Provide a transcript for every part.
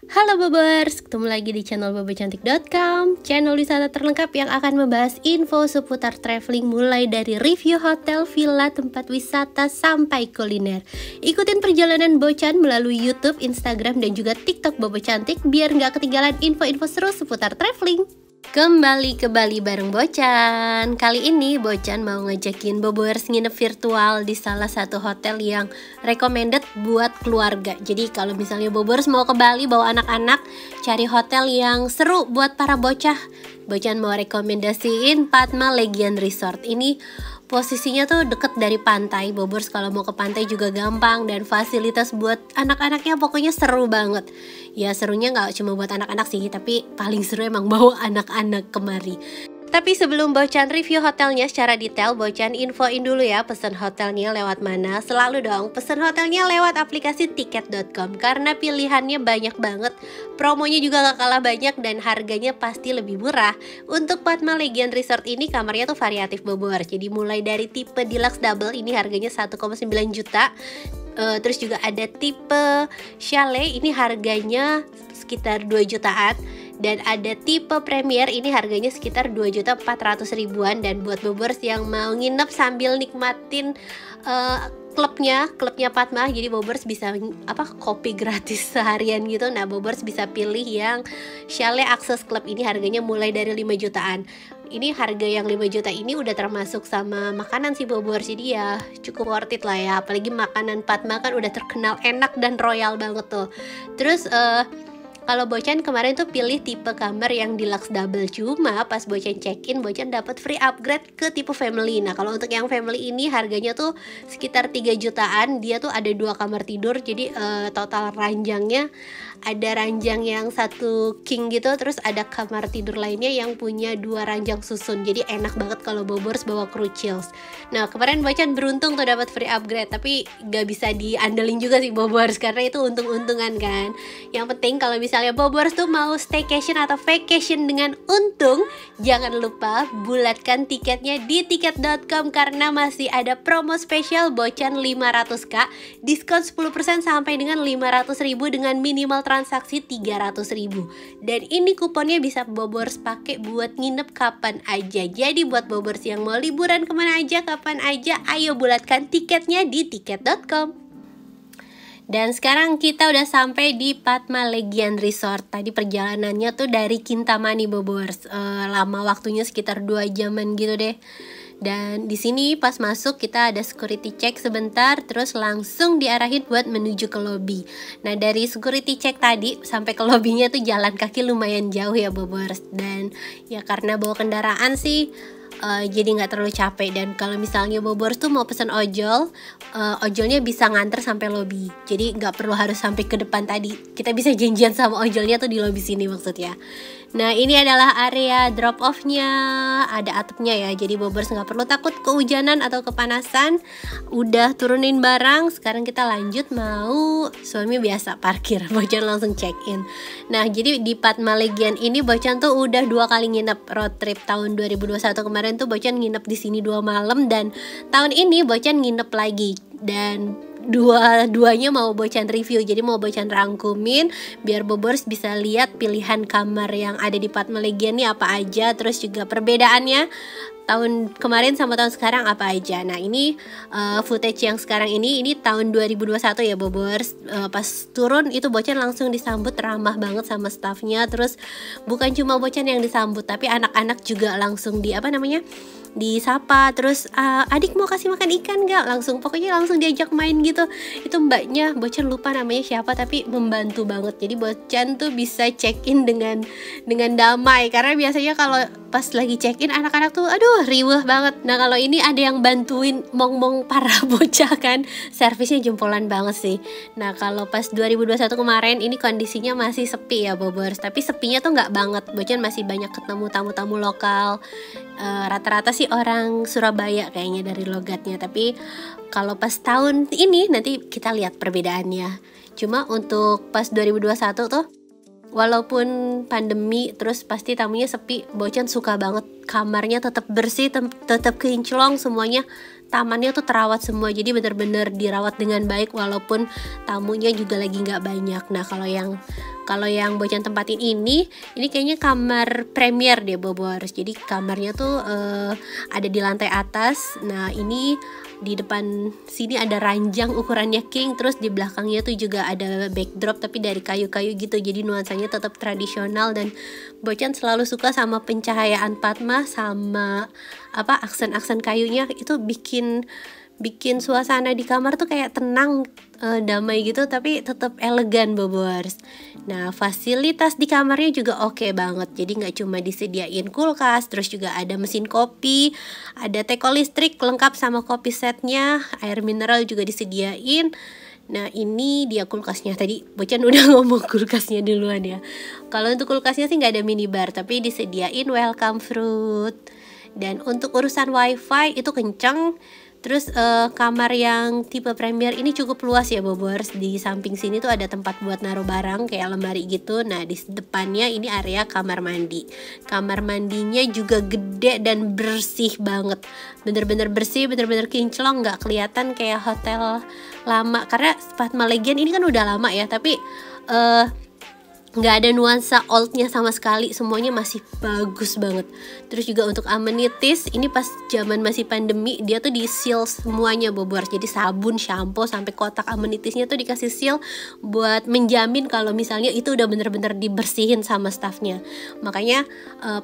Halo Bobers, ketemu lagi di channel bobocantik.com, channel wisata terlengkap yang akan membahas info seputar traveling mulai dari review hotel, villa, tempat wisata, sampai kuliner. Ikutin perjalanan Bocan melalui YouTube, Instagram, dan juga TikTok Bobo Cantik biar nggak ketinggalan info-info seru seputar traveling. Kembali ke Bali bareng Bocan. Kali ini Bocan mau ngajakin Bobers nginep virtual di salah satu hotel yang recommended buat keluarga. Jadi kalau misalnya Bobers mau ke Bali bawa anak-anak, cari hotel yang seru buat para bocah, Bocan mau rekomendasiin Padma Legian Resort. Ini posisinya tuh deket dari pantai. Bobers kalau mau ke pantai juga gampang, dan fasilitas buat anak-anaknya pokoknya seru banget. Ya serunya nggak cuma buat anak-anak sih, tapi paling seru emang bawa anak-anak kemari. Tapi sebelum Bocan review hotelnya secara detail, Bocan infoin dulu ya pesan hotelnya lewat mana. Selalu dong pesan hotelnya lewat aplikasi tiket.com karena pilihannya banyak banget, promonya juga gak kalah banyak, dan harganya pasti lebih murah. Untuk Padma Legian Resort ini kamarnya tuh variatif Bobor. Jadi mulai dari tipe deluxe double ini harganya 1,9 juta. Terus juga ada tipe chalet, ini harganya sekitar 2 jutaan. Dan ada tipe premier, ini harganya sekitar 2.400.000-an. Dan buat Bobers yang mau nginep sambil nikmatin klubnya Padma, jadi Bobers bisa kopi gratis seharian gitu. Nah Bobers bisa pilih yang chalet access club, ini harganya mulai dari 5 jutaan. Ini harga yang 5 juta ini udah termasuk sama makanan sih Bobers, jadi ya cukup worth it lah ya. Apalagi makanan Padma kan udah terkenal enak dan royal banget tuh. Terus kalau Bocan kemarin tuh pilih tipe kamar yang deluxe double, cuma pas Bocan check-in, Bocan dapat free upgrade ke tipe family. Nah kalau untuk yang family ini harganya tuh sekitar 3 jutaan. Dia tuh ada 2 kamar tidur, jadi total ranjangnya ada ranjang yang 1 king gitu, terus ada kamar tidur lainnya yang punya 2 ranjang susun. Jadi enak banget kalau Bobers bawa crew chills. Nah kemarin Bocan beruntung tuh dapat free upgrade, tapi gak bisa diandelin juga sih Bobers karena itu untung-untungan kan. Yang penting kalau misalnya Bobers tuh mau staycation atau vacation dengan untung, jangan lupa bulatkan tiketnya di tiket.com karena masih ada promo spesial Bocan 500k, diskon 10% sampai dengan 500.000 dengan minimal transaksi 300.000. Dan ini kuponnya bisa Bobers pakai buat nginep kapan aja. Jadi buat Bobers yang mau liburan kemana aja, kapan aja, ayo bulatkan tiketnya di tiket.com. Dan sekarang kita udah sampai di Padma Legian Resort. Tadi perjalanannya tuh dari Kintamani Bobors, lama waktunya sekitar 2 jaman gitu deh. Dan di sini pas masuk kita ada security check sebentar, terus langsung diarahin buat menuju ke lobby. Nah dari security check tadi sampai ke lobbynya tuh jalan kaki lumayan jauh ya Bobors. Dan ya karena bawa kendaraan sih jadi nggak terlalu capek. Dan kalau misalnya Bobors tuh mau pesan ojol, ojolnya bisa nganter sampai lobby, jadi nggak perlu harus sampai ke depan tadi. Kita bisa janjian sama ojolnya tuh di lobby sini maksudnya. Nah ini adalah area drop off-nya, ada atapnya ya, jadi Bobers nggak perlu takut kehujanan atau kepanasan. Udah turunin barang, sekarang kita lanjut mau suami biasa parkir. Bocan langsung check in. Nah jadi di Padma Legian ini Bocan tuh udah 2 kali nginep. Road trip tahun 2021 kemarin tuh Bocan nginep di sini 2 malam, dan tahun ini Bocan nginep lagi. Dan dua-duanya mau Bocan review, jadi mau Bocan rangkumin biar Bobers bisa lihat pilihan kamar yang ada di Padma Legian nih apa aja, terus juga perbedaannya tahun kemarin sama tahun sekarang apa aja. Nah ini footage yang sekarang ini tahun 2021 ya Bobers. Pas turun itu Bocan langsung disambut ramah banget sama staffnya. Terus bukan cuma Bocan yang disambut, tapi anak-anak juga langsung disapa. Terus adik mau kasih makan ikan gak? Pokoknya langsung diajak main gitu. Itu mbaknya Bocan lupa namanya siapa, tapi membantu banget. Jadi Bocan tuh bisa check in dengan damai, karena biasanya kalau pas lagi check in anak-anak tuh aduh riweh banget. Nah kalau ini ada yang bantuin mong-mong para bocah kan, servisnya jempolan banget sih. Nah kalau pas 2021 kemarin ini kondisinya masih sepi ya Bobers, tapi sepinya tuh nggak banget. Bocan masih banyak ketemu tamu-tamu lokal, rata-rata sih orang Surabaya kayaknya dari logatnya. Tapi kalau pas tahun ini nanti kita lihat perbedaannya. Cuma untuk pas 2021 tuh walaupun pandemi terus pasti tamunya sepi, Bocan suka banget kamarnya tetap bersih, tetap kinclong semuanya. Tamannya tuh terawat semua, jadi bener-bener dirawat dengan baik walaupun tamunya juga lagi nggak banyak. Nah kalau yang Kalau yang Bocan tempatin ini kayaknya kamar premier deh Bobors. Jadi kamarnya tuh ada di lantai atas. Nah ini di depan sini ada ranjang ukurannya king, terus di belakangnya tuh juga ada backdrop tapi dari kayu-kayu gitu, jadi nuansanya tetap tradisional. Dan Bocan selalu suka sama pencahayaan Padma sama aksen-aksen kayunya, itu bikin suasana di kamar tuh kayak tenang, damai gitu tapi tetap elegan Bobors. Nah fasilitas di kamarnya juga oke banget. Jadi nggak cuma disediain kulkas, terus juga ada mesin kopi, ada teko listrik lengkap sama kopi setnya, air mineral juga disediain. Nah ini dia kulkasnya, tadi Bocan udah ngomong kulkasnya duluan ya. Kalau untuk kulkasnya sih nggak ada minibar, tapi disediain welcome fruit. Dan untuk urusan wifi itu kenceng. Terus kamar yang tipe premier ini cukup luas ya Bobors. Di samping sini tuh ada tempat buat naruh barang kayak lemari gitu. Nah di depannya ini area kamar mandi. Kamar mandinya juga gede dan bersih banget. Bener-bener bersih, bener-bener kinclong, gak kelihatan kayak hotel lama. Karena Padma Legend ini kan udah lama ya, tapi nggak ada nuansa oldnya sama sekali, semuanya masih bagus banget. Terus juga untuk amenities, ini pas zaman masih pandemi dia tuh di seal semuanya Bobors. Jadi sabun, shampoo, sampai kotak amenitiesnya tuh dikasih seal buat menjamin kalau misalnya itu udah bener-bener dibersihin sama staffnya. Makanya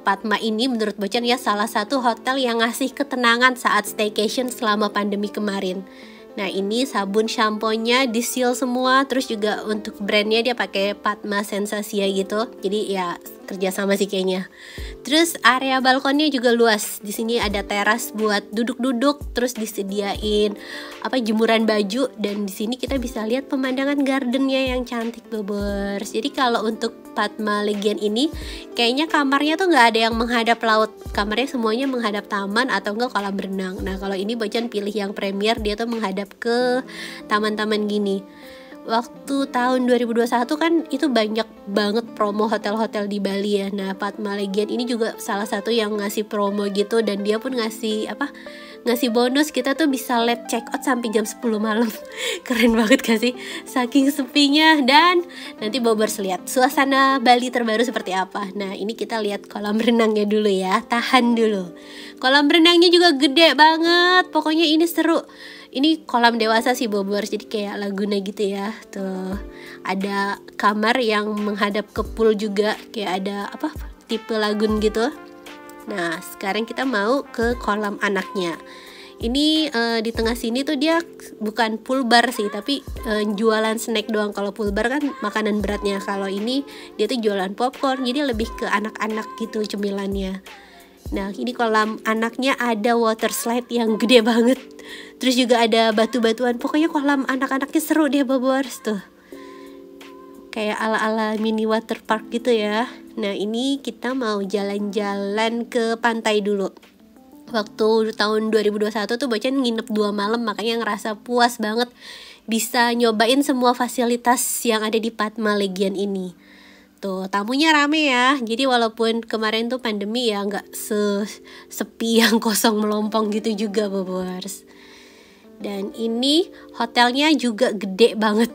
Padma ini menurut Bocan ya salah satu hotel yang ngasih ketenangan saat staycation selama pandemi kemarin. Nah ini sabun shampoo-nya di seal semua. Terus juga untuk brandnya dia pakai Padma Sensasia gitu. Jadi ya kerja sama sih kayaknya. Terus area balkonnya juga luas. Di sini ada teras buat duduk-duduk. Terus disediain jemuran baju. Dan di sini kita bisa lihat pemandangan gardennya yang cantik Bobors. Jadi kalau untuk Padma Legend ini kayaknya kamarnya tuh nggak ada yang menghadap laut. Kamarnya semuanya menghadap taman atau enggak kolam renang. Nah kalau ini Bocan pilih yang premier, dia tuh menghadap ke taman-taman gini. Waktu tahun 2021 kan itu banyak banget promo hotel-hotel di Bali ya. Nah Padma Legend ini juga salah satu yang ngasih promo gitu. Dan dia pun ngasih bonus, kita tuh bisa late check out sampai jam 10 malam. Keren banget gak sih? Saking sepinya. Dan nanti Bobors lihat suasana Bali terbaru seperti apa. Nah ini kita lihat kolam renangnya dulu ya. Tahan dulu. Kolam renangnya juga gede banget. Pokoknya ini seru. Ini kolam dewasa sih Bobors, jadi kayak laguna gitu ya. Tuh ada kamar yang menghadap ke pool juga, kayak ada tipe lagun gitu. Nah sekarang kita mau ke kolam anaknya. Ini di tengah sini tuh dia bukan pool bar sih, tapi jualan snack doang. Kalau pool bar kan makanan beratnya. Kalau ini dia tuh jualan popcorn, jadi lebih ke anak-anak gitu cemilannya. Nah ini kolam anaknya ada water slide yang gede banget. Terus juga ada batu-batuan. Pokoknya kolam anak-anaknya seru deh Bobors tuh. Kayak ala-ala mini water park gitu ya. Nah ini kita mau jalan-jalan ke pantai dulu. Waktu tahun 2021 tuh Bocan nginep 2 malam. Makanya ngerasa puas banget bisa nyobain semua fasilitas yang ada di Padma Legend ini. Tuh tamunya rame ya. Jadi walaupun kemarin tuh pandemi ya nggak sepi yang kosong melompong gitu juga Bobors. Dan ini hotelnya juga gede banget.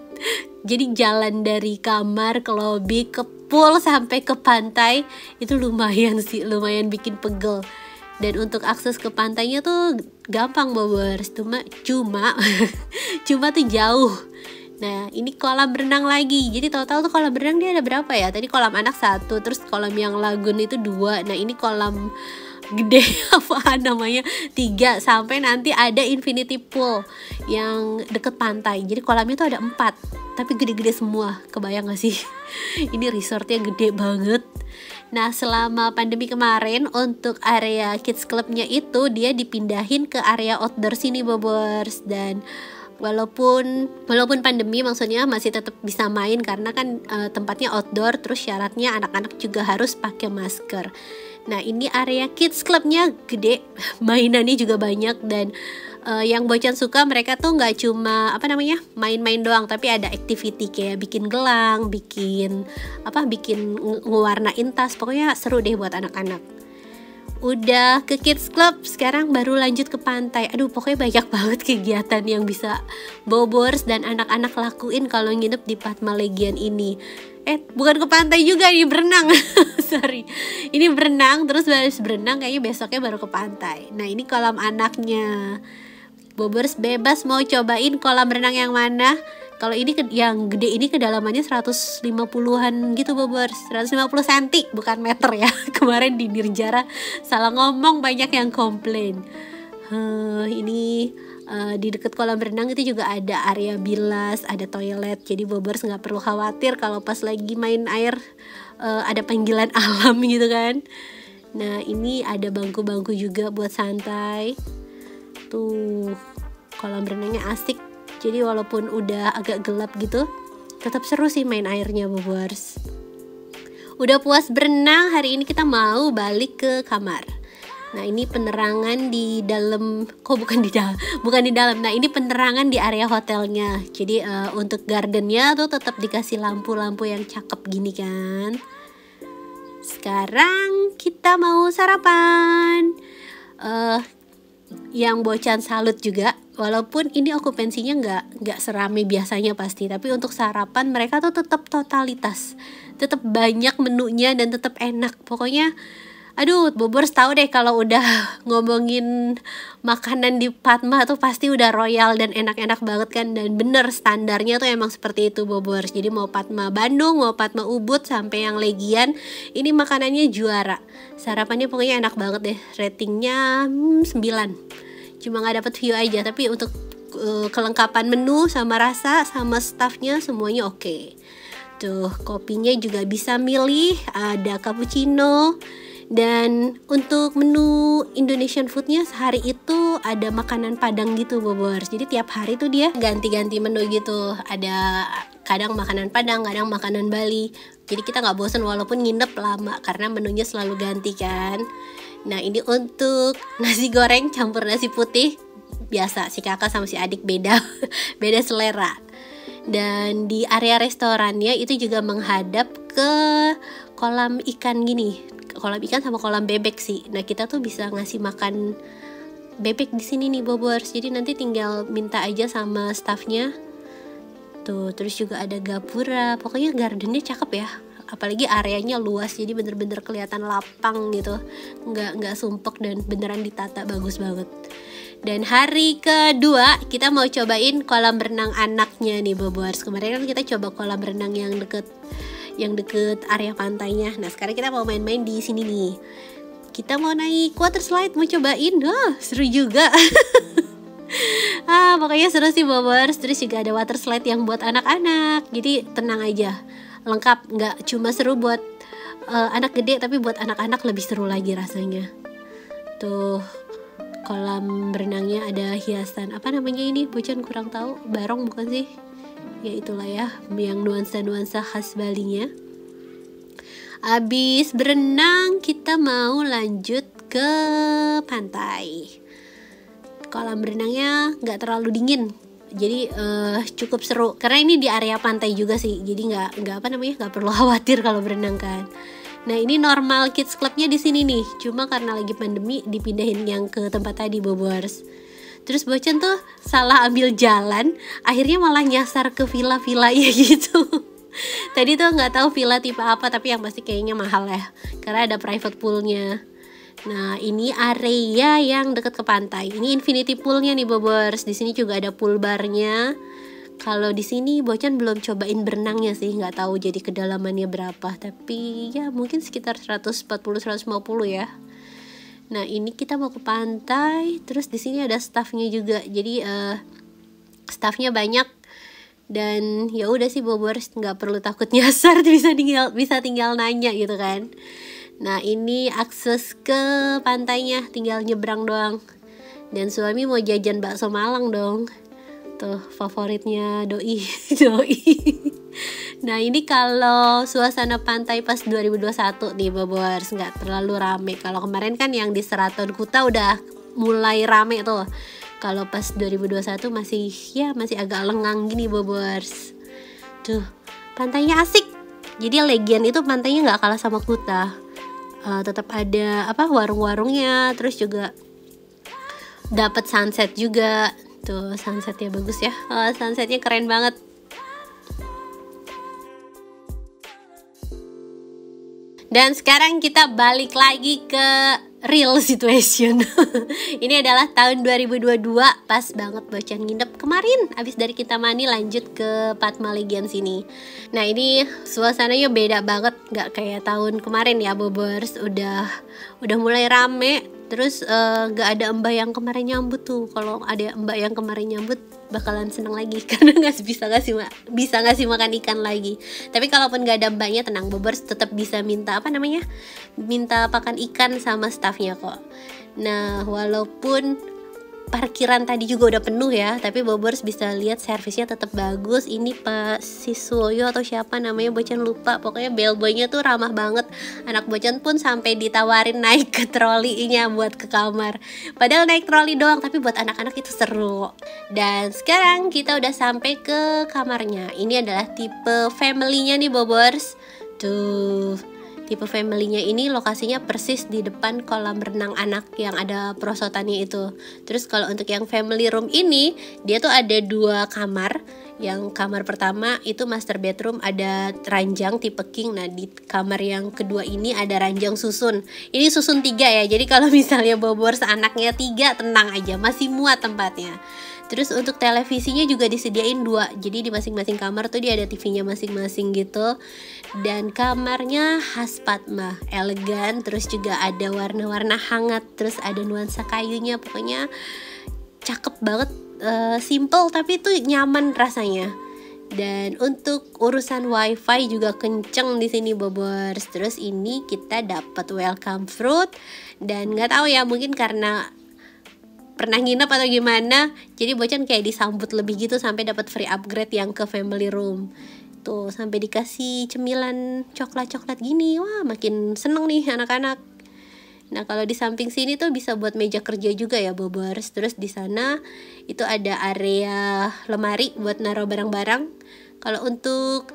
Jadi jalan dari kamar ke lobby ke pool sampai ke pantai itu lumayan sih, lumayan bikin pegel. Dan untuk akses ke pantainya tuh gampang Bobors. Cuma tuh jauh. Nah ini kolam renang lagi. Jadi total tuh kolam renang dia ada berapa ya? Tadi kolam anak 1, terus kolam yang lagun itu 2. Nah ini kolam gede 3, sampai nanti ada infinity pool yang deket pantai. Jadi kolamnya tuh ada 4, tapi gede-gede semua. Kebayang gak sih? Ini resortnya gede banget. Nah selama pandemi kemarin untuk area kids clubnya itu dia dipindahin ke area outdoor sini Bobors. Dan walaupun pandemi maksudnya masih tetap bisa main karena kan tempatnya outdoor. Terus syaratnya anak-anak juga harus pakai masker. Nah ini area kids clubnya gede, mainannya juga banyak. Dan yang Bocan suka mereka tuh nggak cuma main-main doang, tapi ada activity kayak bikin gelang, bikin ngewarnain tas. Pokoknya seru deh buat anak-anak. Udah ke kids club, sekarang baru lanjut ke pantai. Aduh pokoknya banyak banget kegiatan yang bisa Bobors dan anak-anak lakuin kalau nginep di Padma Legend ini. Bukan ke pantai juga, ini berenang. Sorry, ini berenang, terus habis berenang kayaknya besoknya baru ke pantai. Nah ini kolam anaknya. Bobers bebas mau cobain kolam renang yang mana. Kalau ini yang gede ini kedalamannya 150-an gitu Bobers, 150 cm bukan meter ya. Kemarin di Nirjara salah ngomong, banyak yang komplain. Ini di dekat kolam renang itu juga ada area bilas, ada toilet. Jadi Bobers nggak perlu khawatir kalau pas lagi main air ada panggilan alam gitu kan. Nah ini ada bangku-bangku juga buat santai. Tuh kolam renangnya asik. Jadi walaupun udah agak gelap gitu, tetap seru sih main airnya Bobers. Udah puas berenang, hari ini kita mau balik ke kamar. Nah ini penerangan di dalam, bukan di dalam. Nah ini penerangan di area hotelnya. Jadi untuk gardennya tuh tetap dikasih lampu-lampu yang cakep gini kan. Sekarang kita mau sarapan. Yang Bocan salut juga, walaupun ini okupansinya nggak serame biasanya pasti, tapi untuk sarapan mereka tuh tetap totalitas, tetap banyak menunya dan tetap enak. Pokoknya aduh Bobers tahu deh kalau udah ngomongin makanan di Padma tuh pasti udah royal dan enak-enak banget kan. Dan bener standarnya tuh emang seperti itu Bobers. Jadi mau Padma Bandung, mau Padma Ubud sampai yang Legian, ini makanannya juara. Sarapannya pokoknya enak banget deh. Ratingnya 9. Cuma gak dapet view aja, tapi untuk kelengkapan menu sama rasa sama staffnya semuanya oke. Tuh kopinya juga bisa milih, ada cappuccino. Dan untuk menu Indonesian foodnya sehari itu ada makanan Padang gitu Bobers. Jadi tiap hari tuh dia ganti-ganti menu gitu. Ada kadang makanan Padang, kadang makanan Bali. Jadi kita gak bosan walaupun nginep lama karena menunya selalu ganti kan. Nah ini untuk nasi goreng campur nasi putih. Biasa si kakak sama si adik beda beda selera. Dan di area restorannya itu juga menghadap ke kolam ikan gini. Kolam ikan sama kolam bebek sih. Nah kita tuh bisa ngasih makan bebek di sini nih Bobers. Jadi nanti tinggal minta aja sama staffnya. Tuh terus juga ada gapura. Pokoknya gardennya cakep ya. Apalagi areanya luas, jadi bener-bener kelihatan lapang gitu. Nggak sumpek dan beneran ditata bagus banget. Dan hari kedua kita mau cobain kolam renang anaknya nih Bobers. Kemarin kan kita coba kolam renang yang deket area pantainya. Nah sekarang kita mau main-main di sini nih. Kita mau naik water slide, mau cobain. Seru juga. Pokoknya seru sih Bobers. Terus juga ada water slide yang buat anak-anak. Jadi tenang aja, lengkap. Nggak cuma seru buat anak gede, tapi buat anak-anak lebih seru lagi rasanya. Tuh kolam berenangnya ada hiasan, apa namanya ini? Bocan kurang tahu. Barong bukan sih? Ya itulah ya, yang nuansa-nuansa khas Balinya. Abis berenang kita mau lanjut ke pantai. Kolam berenangnya nggak terlalu dingin, jadi cukup seru karena ini di area pantai juga sih. Jadi nggak perlu khawatir kalau berenang kan. Nah ini normal kids clubnya di sini nih, cuma karena lagi pandemi dipindahin yang ke tempat tadi Bobers. Terus Bocan tuh salah ambil jalan, akhirnya malah nyasar ke villa-villa ya gitu. Tadi tuh nggak tahu villa tipe apa, tapi yang pasti kayaknya mahal ya, karena ada private poolnya. Nah ini area yang dekat ke pantai. Ini infinity poolnya nih Bobers. Di sini juga ada pool barnya. Kalau di sini Bocan belum cobain berenangnya sih, nggak tahu jadi kedalamannya berapa. Tapi ya mungkin sekitar 140-150 ya. Nah ini kita mau ke pantai, terus di sini ada staffnya juga, jadi staffnya banyak dan ya udah sih Bobers nggak perlu takut nyasar, bisa tinggal nanya gitu kan. Nah ini akses ke pantainya, tinggal nyebrang doang. Dan suami mau jajan bakso Malang dong, tuh favoritnya doi. Nah ini kalau suasana pantai pas 2021 nih Bobers, nggak terlalu rame. Kalau kemarin kan yang di Seraton Kuta udah mulai rame tuh. Kalau pas 2021 masih agak lengang gini Bobers. Tuh pantainya asik. Jadi Legian itu pantainya nggak kalah sama Kuta. Tetap ada warung-warungnya, terus juga dapat sunset juga. Tuh sunsetnya bagus ya. Sunsetnya keren banget. Dan sekarang kita balik lagi ke real situation. Ini adalah tahun 2022, pas banget Bocan nginep kemarin abis dari Kintamani lanjut ke Padma Legian sini. Nah ini suasananya beda banget, gak kayak tahun kemarin ya Bobers. Udah mulai rame. Terus gak ada mbak yang kemarin nyambut tuh. Kalau ada mbak yang kemarin nyambut bakalan seneng lagi karena nggak bisa ngasih makan ikan lagi. Tapi kalaupun nggak ada mbaknya, tenang Bobers, tetap bisa minta minta pakan ikan sama staffnya kok. Nah walaupun parkiran tadi juga udah penuh ya, tapi Bobers bisa lihat servisnya tetap bagus. Ini Pak Siswoyo atau siapa namanya, Bocan lupa. Pokoknya bellboynya tuh ramah banget. Anak Bocan pun sampai ditawarin naik ke trolinya buat ke kamar. Padahal naik troli doang, tapi buat anak-anak itu seru. Dan sekarang kita udah sampai ke kamarnya. Ini adalah tipe family-nya nih Bobers. Tuh, tipe family-nya ini lokasinya persis di depan kolam renang anak yang ada perosotannya itu. Terus kalau untuk yang family room ini, dia tuh ada 2 kamar. Yang kamar pertama itu master bedroom, ada ranjang tipe king. Nah di kamar yang kedua ini ada ranjang susun. Ini susun 3 ya, jadi kalau misalnya Bobors anaknya 3, tenang aja, masih muat tempatnya. Terus untuk televisinya juga disediain 2. Jadi di masing-masing kamar tuh dia ada TV-nya masing-masing gitu. Dan kamarnya khas Padma, elegan. Terus juga ada warna-warna hangat. Terus ada nuansa kayunya. Pokoknya cakep banget, simple tapi itu nyaman rasanya. Dan untuk urusan wifi juga kenceng di sini Bobors. Terus ini kita dapat welcome fruit. Dan nggak tahu ya, mungkin karena pernah nginep atau gimana, jadi Bocan kayak disambut lebih gitu sampai dapat free upgrade yang ke family room. Tuh sampai dikasih cemilan coklat-coklat gini. Wah, makin seneng nih anak-anak. Nah, kalau di samping sini tuh bisa buat meja kerja juga ya Bobers. Terus di sana itu ada area lemari buat naruh barang-barang. Kalau untuk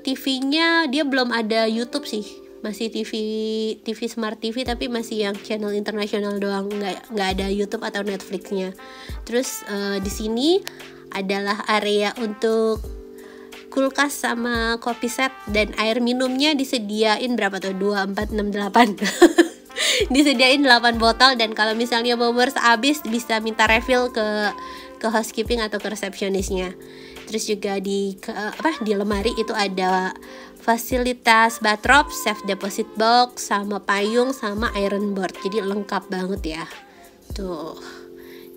TV-nya dia belum ada YouTube sih. Masih TV Smart TV, tapi masih yang channel internasional doang, nggak ada YouTube atau Netflix-nya. Terus di sini adalah area untuk kulkas sama kopi set, dan air minumnya disediain berapa tuh, 2, 4, 6, 8 disediain 8 botol. Dan kalau misalnya Bobers habis bisa minta refill ke housekeeping atau ke resepsionisnya. Terus juga di lemari itu ada fasilitas bathrobe, safe deposit box, sama payung, sama iron board. Jadi lengkap banget ya. Tuh.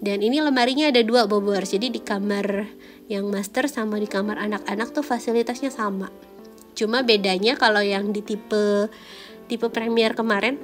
Dan ini lemarinya ada 2 Bobors. Jadi di kamar yang master sama di kamar anak-anak tuh fasilitasnya sama. Cuma bedanya kalau yang di tipe premier kemarin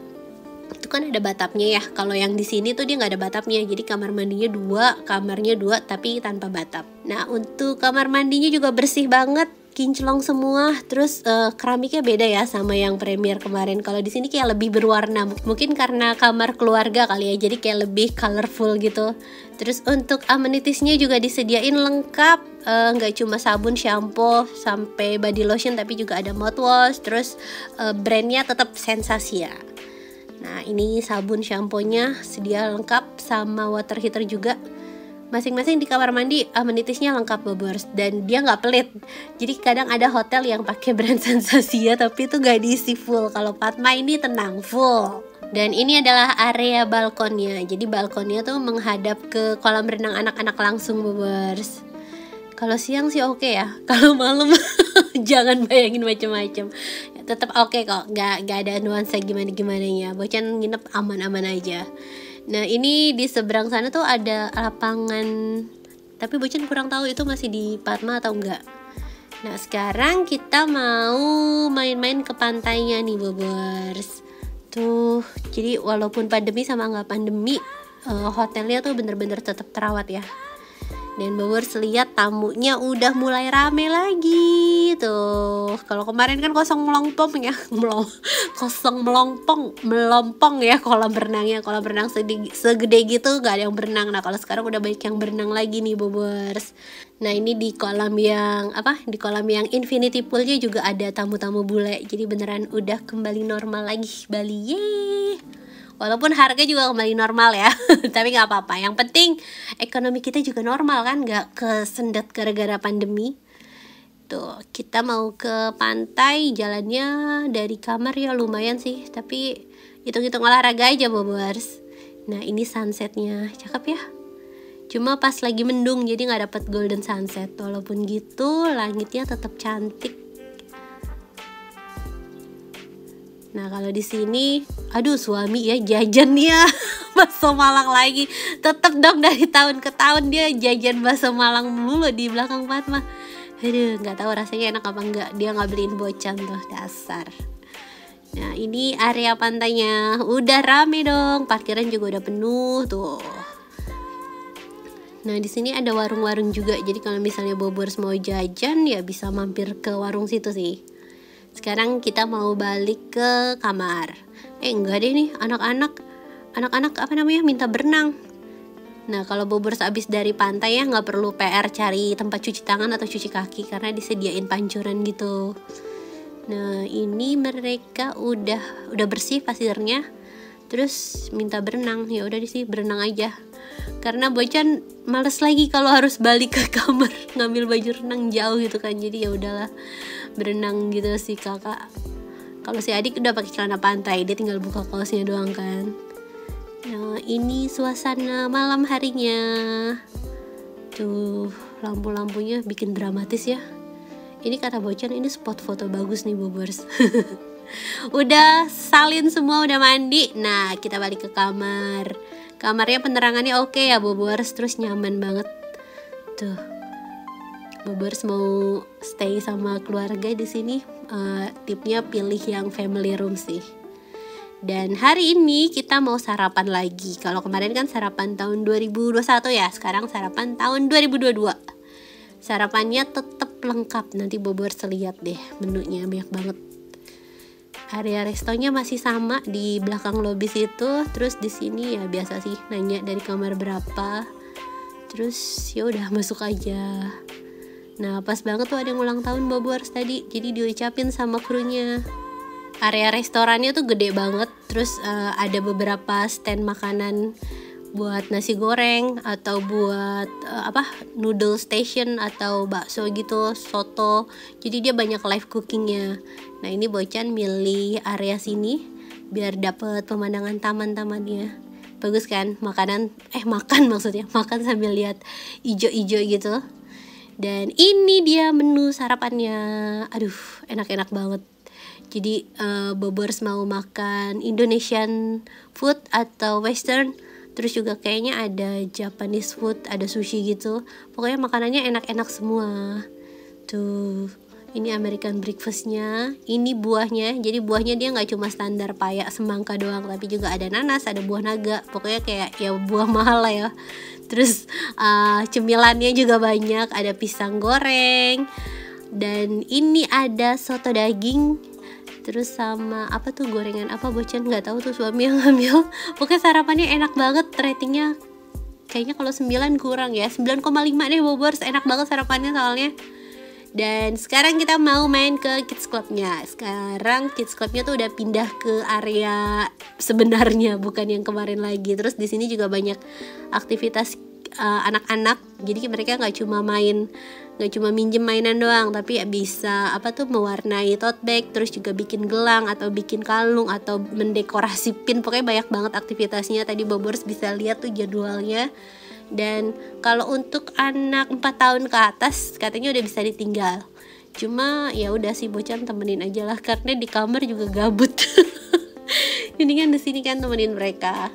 itu kan ada batapnya ya. Kalau yang di sini tuh dia nggak ada batapnya. Jadi kamar mandinya 2, kamarnya 2 tapi tanpa batap. Nah, untuk kamar mandinya juga bersih banget, kinclong semua. Terus keramiknya beda ya sama yang premier kemarin. Kalau di sini kayak lebih berwarna. Mungkin karena kamar keluarga kali ya. Jadi kayak lebih colorful gitu. Terus untuk amenitiesnya juga disediain lengkap. Nggak cuma sabun, shampoo, sampai body lotion, tapi juga ada mouthwash. Terus brandnya tetap Sensasia. Nah ini sabun shampoo-nya sedia lengkap, sama water heater juga. Masing-masing di kamar mandi amenitiesnya lengkap Bobors, dan dia nggak pelit. Jadi kadang ada hotel yang pakai brand Sensasia tapi itu nggak diisi full. Kalau Padma ini tenang, full. Dan ini adalah area balkonnya. Jadi balkonnya tuh menghadap ke kolam renang anak-anak langsung Bobors. Kalau siang sih oke ya. Kalau malam jangan bayangin macam-macam. Tetap oke kok, nggak ada nuansa gimana-gimananya. Bocan nginep aman-aman aja. Nah ini di seberang sana tuh ada lapangan, tapi Bocan kurang tahu itu masih di Padma atau enggak. Nah sekarang kita mau main-main ke pantainya nih Bobors. Tuh, jadi walaupun pandemi sama nggak pandemi, hotelnya tuh bener-bener tetap terawat ya. Dan Bobors lihat tamunya udah mulai rame lagi tuh. Kalau kemarin kan kosong melompong ya, melompong ya kolam renangnya. Kolam renang segede gitu gak ada yang berenang. Nah kalau sekarang udah banyak yang berenang lagi nih Bobors. Nah ini di kolam yang infinity poolnya juga ada tamu-tamu bule. Jadi beneran udah kembali normal lagi Bali. Yeay. Walaupun harga juga kembali normal ya, tapi nggak apa-apa. Yang penting ekonomi kita juga normal kan, nggak kesendat gara-gara pandemi. Tuh, kita mau ke pantai, jalannya dari kamar ya lumayan sih, tapi hitung-hitung olahraga aja Bobers. Nah ini sunsetnya, cakep ya. Cuma pas lagi mendung jadi nggak dapet golden sunset. Walaupun gitu langitnya tetap cantik. Nah kalau di sini, aduh suami ya jajan ya bakso Malang lagi. Tetep dong dari tahun ke tahun dia jajan bakso Malang mulu di belakang Fatma. Aduh nggak tahu rasanya enak apa enggak. Dia nggak beliin bocan tuh, dasar. Nah ini area pantainya udah rame dong, parkiran juga udah penuh tuh. Nah di sini ada warung-warung juga, jadi kalau misalnya Bobers mau jajan ya bisa mampir ke warung situ sih. Sekarang kita mau balik ke kamar. Enggak deh nih, anak-anak apa namanya minta berenang. Nah kalau Bobers abis dari pantai ya nggak perlu PR cari tempat cuci tangan atau cuci kaki karena disediain pancuran gitu. Nah ini mereka udah bersih pasirnya, terus minta berenang. Ya udah sih berenang aja. Karena bocan males lagi kalau harus balik ke kamar ngambil baju renang jauh gitu kan. Jadi ya udahlah berenang gitu sih kakak. Kalau si adik udah pakai celana pantai, dia tinggal buka kaosnya doang kan. Nah ini suasana malam harinya. Tuh lampu-lampunya bikin dramatis ya. Ini kata bocan ini spot foto bagus nih Bobers. Udah salin semua, udah mandi. Nah kita balik ke kamar. Kamarnya penerangannya oke ya Bobers, terus nyaman banget. Tuh Bobers mau stay sama keluarga di sini, tipnya pilih yang family room sih. Dan hari ini kita mau sarapan lagi. Kalau kemarin kan sarapan tahun 2021 ya, sekarang sarapan tahun 2022. Sarapannya tetap lengkap. Nanti Bobers lihat deh menunya, banyak banget. Area restonya masih sama di belakang lobi situ. Terus di sini ya biasa sih nanya dari kamar berapa. Terus ya udah masuk aja. Nah pas banget tuh ada yang ulang tahun Bobers tadi, jadi diucapin sama krunya. Area restorannya tuh gede banget. Terus ada beberapa stand makanan buat nasi goreng atau buat noodle station atau bakso gitu, soto. Jadi dia banyak live cookingnya. Nah ini bocan milih area sini biar dapet pemandangan taman-tamannya. Bagus kan? Makan sambil lihat ijo-ijo gitu. Dan ini dia menu sarapannya. Aduh enak-enak banget. Jadi Bobers mau makan Indonesian food atau Western, terus juga kayaknya ada Japanese food, ada sushi gitu. Pokoknya makanannya enak-enak semua. Tuh, ini American breakfastnya. Ini buahnya, jadi buahnya dia nggak cuma standar payak semangka doang, tapi juga ada nanas, ada buah naga. Pokoknya kayak ya buah mahal lah ya. Terus cemilannya juga banyak, ada pisang goreng. Dan ini ada soto daging. Terus sama apa tuh gorengan apa bocan nggak tahu tuh, suami yang ngambil. Pokoknya sarapannya enak banget, ratingnya kayaknya kalau 9 kurang ya, 9,5 deh Bobers. Enak banget sarapannya soalnya. Dan sekarang kita mau main ke Kids Clubnya. Sekarang Kids Clubnya tuh udah pindah ke area sebenarnya, bukan yang kemarin lagi. Terus di sini juga banyak aktivitas anak-anak. Jadi mereka nggak cuma minjem mainan doang, tapi ya bisa mewarnai tote bag, terus juga bikin gelang atau bikin kalung atau mendekorasi pin. Pokoknya banyak banget aktivitasnya. Tadi Bobers bisa lihat tuh jadwalnya. Dan kalau untuk anak 4 tahun ke atas katanya udah bisa ditinggal. Cuma ya udah sih bocan temenin aja lah, karena di kamar juga gabut. Ini kan di sini kan temenin mereka.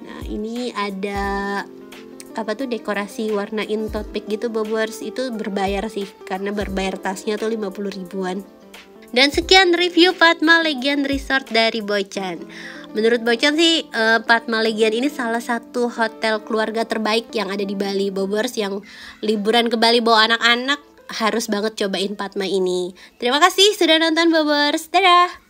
Nah ini ada dekorasi warnain tote bag gitu Bobers. Itu berbayar sih, karena berbayar tasnya tuh 50 ribuan. Dan sekian review Fatma Legian Resort dari Bocan. Menurut Bocan sih Fatma Legian ini salah satu hotel keluarga terbaik yang ada di Bali. Bobers yang liburan ke Bali bawa anak-anak harus banget cobain Fatma ini. Terima kasih sudah nonton Bobers. Dadah.